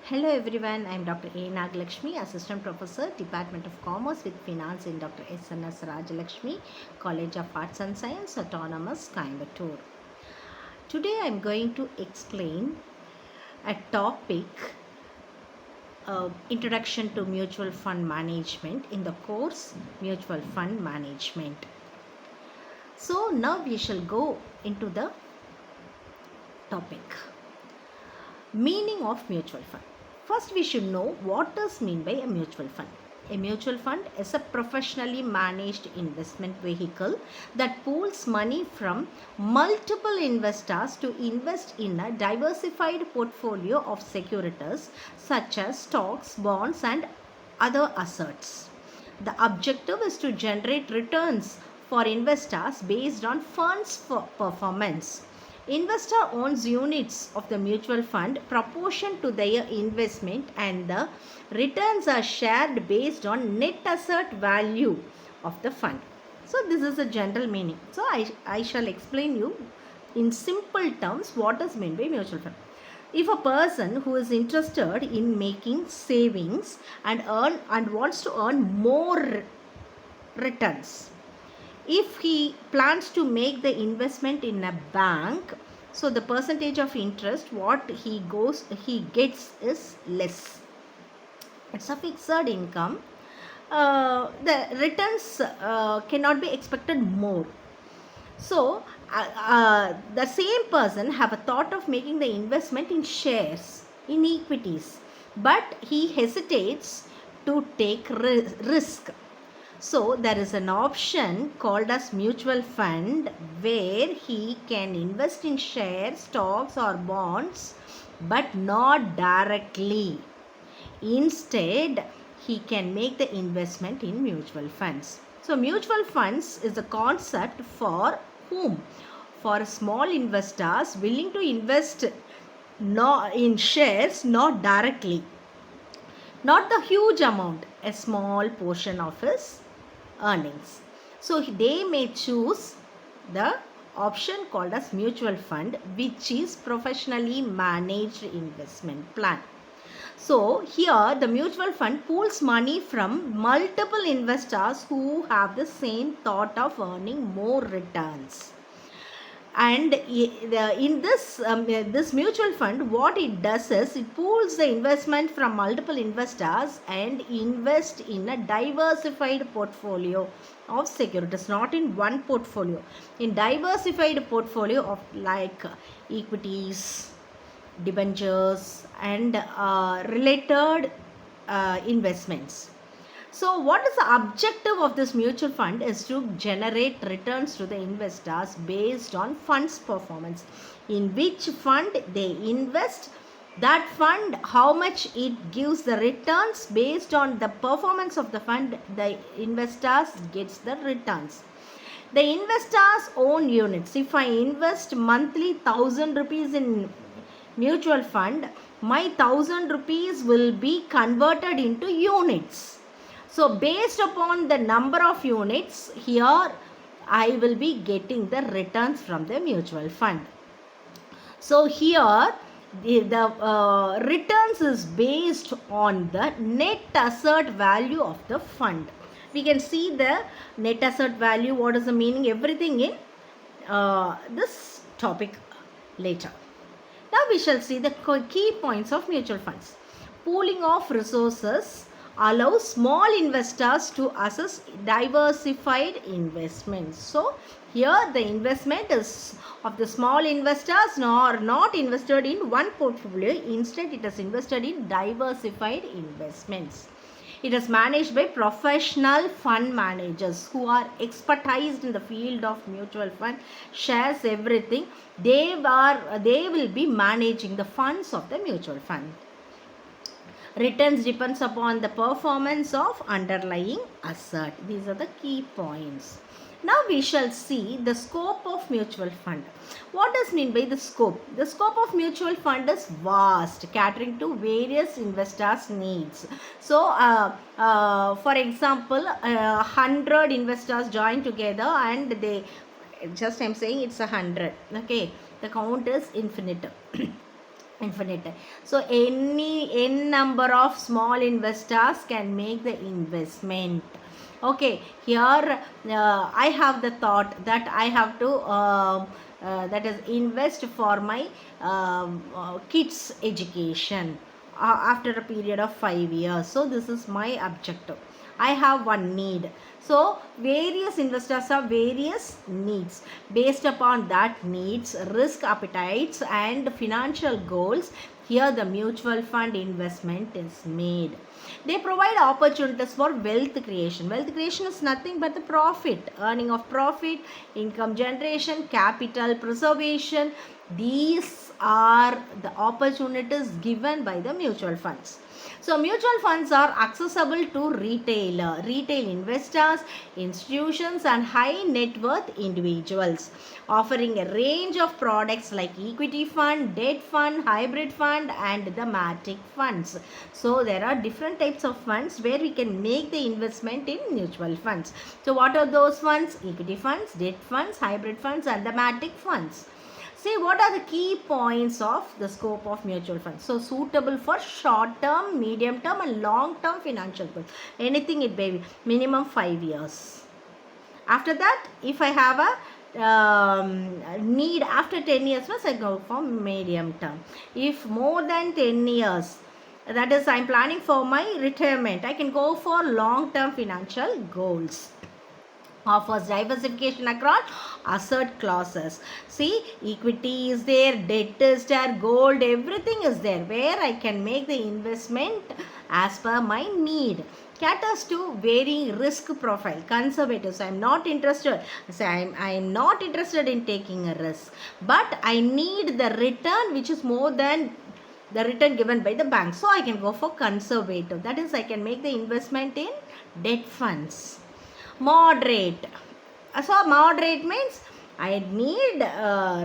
Hello everyone, I am Dr. A. Nagalakshmi, Assistant Professor, Department of Commerce with Finance in Dr. SNSINSTITUTIONS, College of Arts and Science, Autonomous, Coimbatore. Today I am going to explain a topic, Introduction to Mutual Fund Management in the course Mutual Fund Management. So now we shall go into the topic. Meaning of mutual fund. First, we should know what is meant by a mutual fund. A mutual fund is a professionally managed investment vehicle that pools money from multiple investors to invest in a diversified portfolio of securities such as stocks, bonds, and other assets. The objective is to generate returns for investors based on funds performance. Investor owns units of the mutual fund proportion to their investment, and the returns are shared based on net asset value of the fund. So this is a general meaning. So I shall explain you in simple terms what is meant by mutual fund. If a person who is interested in making savings and wants to earn more returns, if he plans to make the investment in a bank, so the percentage of interest what he gets is less. It's a fixed income. The returns cannot be expected more. So the same person have a thought of making the investment in shares, in equities, but he hesitates to take risk. So there is an option called as mutual fund where he can invest in shares, stocks or bonds, but not directly. Instead, he can make the investment in mutual funds. So mutual funds is a concept for whom? For small investors willing to invest in shares, not directly. Not the huge amount, a small portion of his earnings. So they may choose the option called as mutual fund, which is professionally managed investment plan. So here the mutual fund pools money from multiple investors who have the same thought of earning more returns. And in this mutual fund, what it does is it pools the investment from multiple investors and invest in a diversified portfolio of securities, not in one portfolio, in diversified portfolio of like equities, debentures and related investments. So what is the objective of this mutual fund is to generate returns to the investors based on funds performance. In which fund they invest, that fund, how much it gives the returns based on the performance of the fund, the investors gets the returns. The investors own units. If I invest monthly 1000 rupees in mutual fund, my 1000 rupees will be converted into units. So based upon the number of units, here I will be getting the returns from the mutual fund. So here the returns is based on the net asset value of the fund. We can see the net asset value, what is the meaning, everything in this topic later. Now we shall see the key points of mutual funds. Pooling of resources allows small investors to access diversified investments. So here the investment is of the small investors nor not invested in one portfolio. Instead it is invested in diversified investments. It is managed by professional fund managers who are expertised in the field of mutual fund, shares, everything. They will be managing the funds of the mutual fund. Returns depends upon the performance of underlying asset. These are the key points. Now we shall see the scope of mutual fund. What does mean by the scope? The scope of mutual fund is vast, catering to various investors' needs. So, for example, 100 investors join together and I'm saying it's 100. Okay, the count is infinite. infinite. So n number of small investors can make the investment. Okay, here I have the thought that I have to that is invest for my kids education after a period of 5 years. So this is my objective. I have one need. So various investors have various needs. Based upon that needs, risk appetites and financial goals, here the mutual fund investment is made. They provide opportunities for wealth creation. Wealth creation is nothing but the profit, earning of profit, income generation, capital preservation. These are the opportunities given by the mutual funds. So mutual funds are accessible to retail investors, institutions and high net worth individuals, offering a range of products like equity fund, debt fund, hybrid fund and thematic funds. So there are different types of funds where we can make the investment in mutual funds. So what are those funds? Equity funds, debt funds, hybrid funds and thematic funds. See, what are the key points of the scope of mutual funds? So suitable for short term, medium term and long term financial goals. Anything it may be, minimum 5 years. After that, if I have a need after 10 years, I go for medium term. If more than 10 years, that is I am planning for my retirement, I can go for long term financial goals. Offers diversification across asset classes. See, equity is there, debt is there, gold, everything is there where I can make the investment as per my need. Caters to varying risk profile. Conservative. So I am not interested. So I am not interested in taking a risk, but I need the return which is more than the return given by the bank. So I can go for conservative. That is, I can make the investment in debt funds. Moderate. So moderate means I need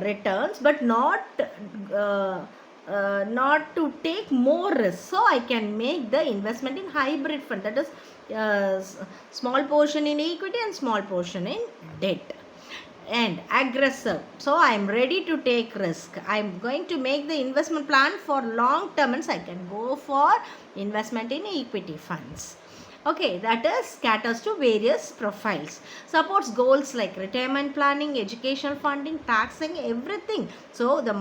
returns but not to take more risk. So I can make the investment in hybrid fund. That is small portion in equity and small portion in debt. And aggressive. So I am ready to take risk. I am going to make the investment plan for long term, and so I can go for investment in equity funds. Okay, that is caters to various profiles. Supports goals like retirement planning, educational funding, taxing, everything. So the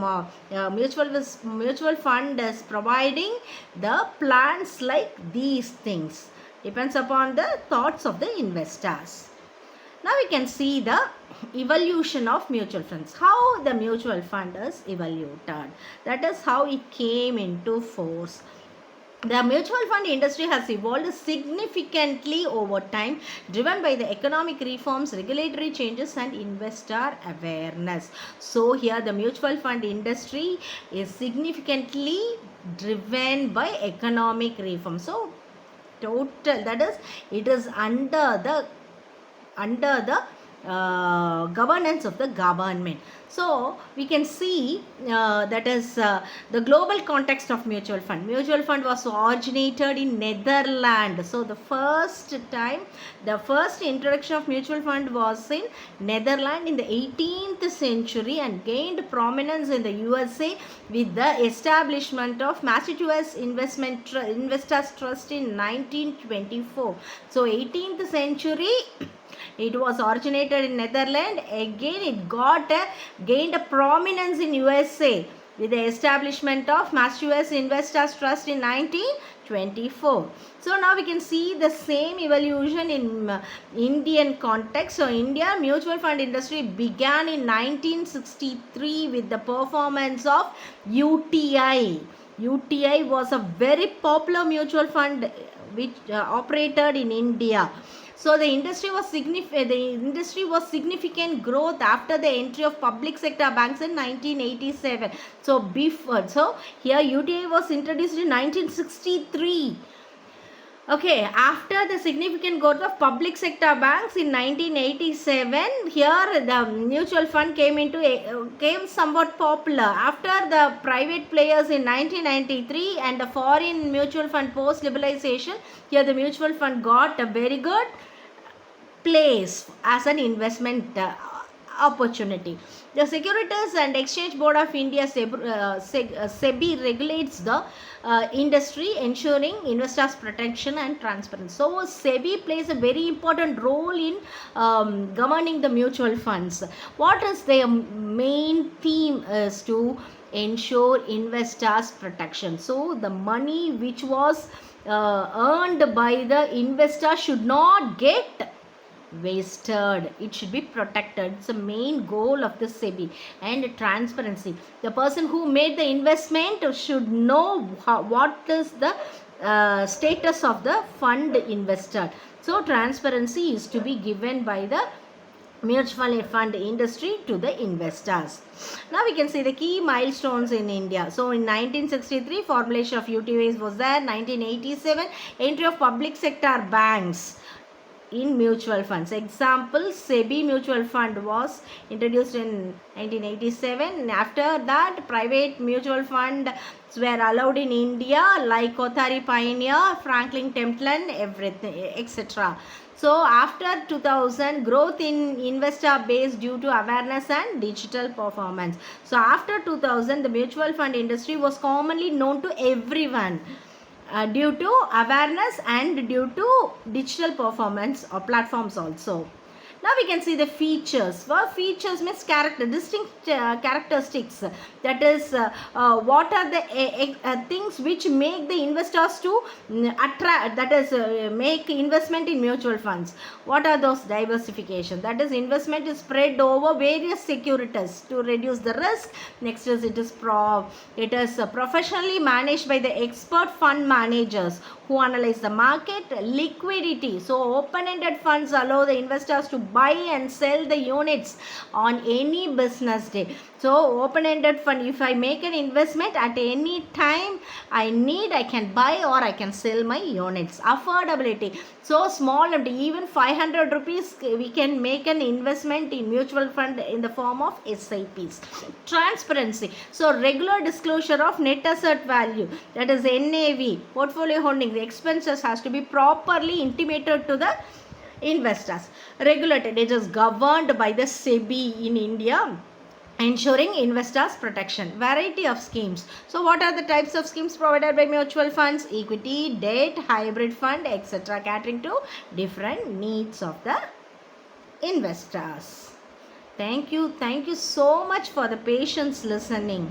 mutual fund is providing the plans like these things. Depends upon the thoughts of the investors. Now we can see the evolution of mutual funds. How the mutual fund is evaluated. That is how it came into force. The mutual fund industry has evolved significantly over time, driven by the economic reforms, regulatory changes and investor awareness. So here the mutual fund industry is significantly driven by economic reform. So total, that is, it is under the governance of the government. So we can see that is the global context of mutual fund. Mutual fund was originated in Netherlands. So the first introduction of mutual fund was in Netherlands in the 18th century and gained prominence in the USA with the establishment of Massachusetts Investors Trust in 1924. So 18th century it was originated in Netherlands. Again, it gained a prominence in USA with the establishment of Massachusetts Investors Trust in 1924. So now we can see the same evolution in Indian context. So India mutual fund industry began in 1963 with the performance of UTI. UTI was a very popular mutual fund which operated in India. So the industry was significant growth after the entry of public sector banks in 1987. So here UTI was introduced in 1963. Okay, after the significant growth of public sector banks in 1987, here the mutual fund came somewhat popular. After the private players in 1993 and the foreign mutual fund post liberalization, here the mutual fund got a very good place as an investment opportunity. The Securities and Exchange Board of India, SEBI, regulates the industry, ensuring investors protection and transparency. So SEBI plays a very important role in governing the mutual funds. What is their main theme is to ensure investors protection. So the money which was earned by the investor should not get wasted. It should be protected. It's the main goal of the SEBI. And transparency, the person who made the investment should know what is the status of the fund invested. So transparency is to be given by the mutual fund industry to the investors. Now we can see the key milestones in India. So in 1963, formulation of UTIs was there. 1987, entry of public sector banks in mutual funds. Example, SEBI mutual fund was introduced in 1987. After that, private mutual funds were allowed in India, like Kothari Pioneer, Franklin Templeton, everything, etc. So after 2000, growth in investor base due to awareness and digital performance. So after 2000, the mutual fund industry was commonly known to everyone. Due to awareness and due to digital performance or platforms also. Now we can see the features. Well, features means distinct characteristics. That is, what are the things which make the investors to attract, that is, make investment in mutual funds. What are those? Diversification. That is, investment is spread over various securities to reduce the risk. Next is, it is professionally managed by the expert fund managers who analyze the market. Liquidity. So open-ended funds allow the investors to buy and sell the units on any business day. So open-ended fund, if I make an investment at any time I need, I can buy or I can sell my units. Affordability. So small, even 500 rupees we can make an investment in mutual fund in the form of SIPs. Transparency. So regular disclosure of net asset value, that is NAV, portfolio holding, the expenses has to be properly intimated to the investors. Regulated, it is governed by the SEBI in India, ensuring investors protection. Variety of schemes. So what are the types of schemes provided by mutual funds? Equity, debt, hybrid fund, etc., catering to different needs of the investors. Thank you so much for the patience listening.